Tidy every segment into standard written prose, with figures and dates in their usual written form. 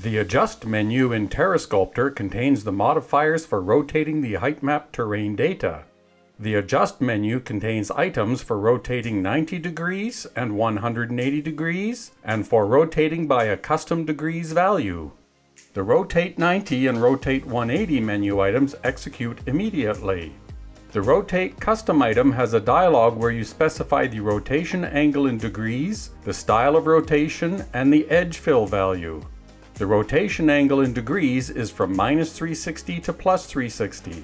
The Adjust menu in TerreSculptor contains the modifiers for rotating the height map terrain data. The Adjust menu contains items for rotating 90 degrees and 180 degrees, and for rotating by a custom degrees value. The Rotate 90 and Rotate 180 menu items execute immediately. The Rotate Custom item has a dialog where you specify the rotation angle in degrees, the style of rotation, and the edge fill value. The rotation angle in degrees is from -360 to +360.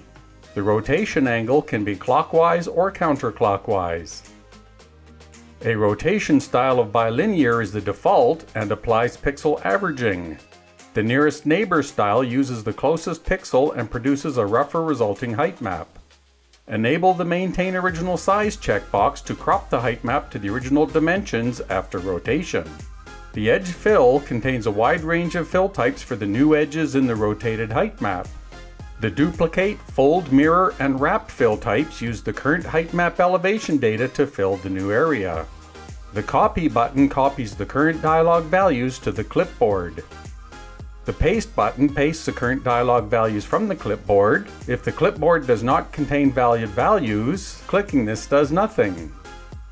The rotation angle can be clockwise or counterclockwise. A rotation style of bilinear is the default and applies pixel averaging. The nearest neighbor style uses the closest pixel and produces a rougher resulting height map. Enable the Maintain Original Size checkbox to crop the height map to the original dimensions after rotation. The edge fill contains a wide range of fill types for the new edges in the rotated height map. The duplicate, fold, mirror, and wrap fill types use the current height map elevation data to fill the new area. The copy button copies the current dialog values to the clipboard. The paste button pastes the current dialog values from the clipboard. If the clipboard does not contain valid values, clicking this does nothing.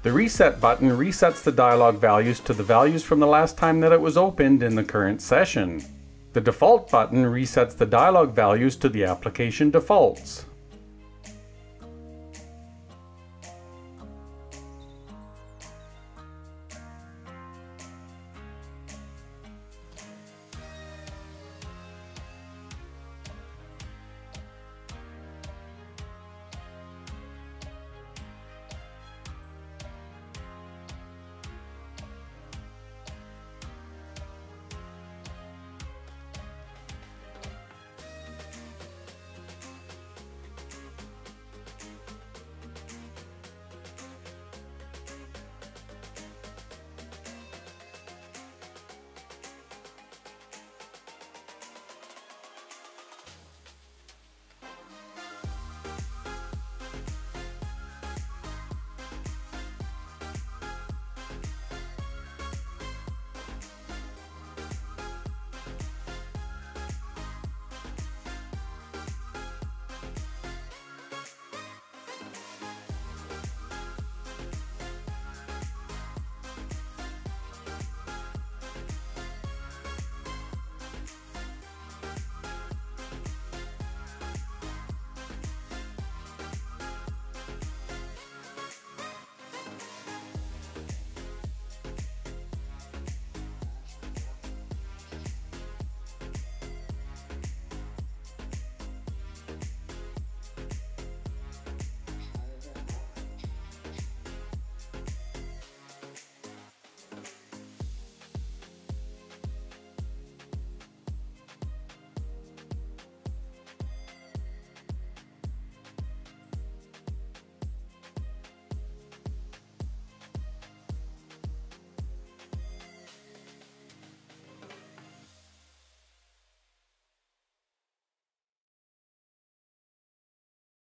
The reset button resets the dialog values to the values from the last time that it was opened in the current session. The default button resets the dialog values to the application defaults.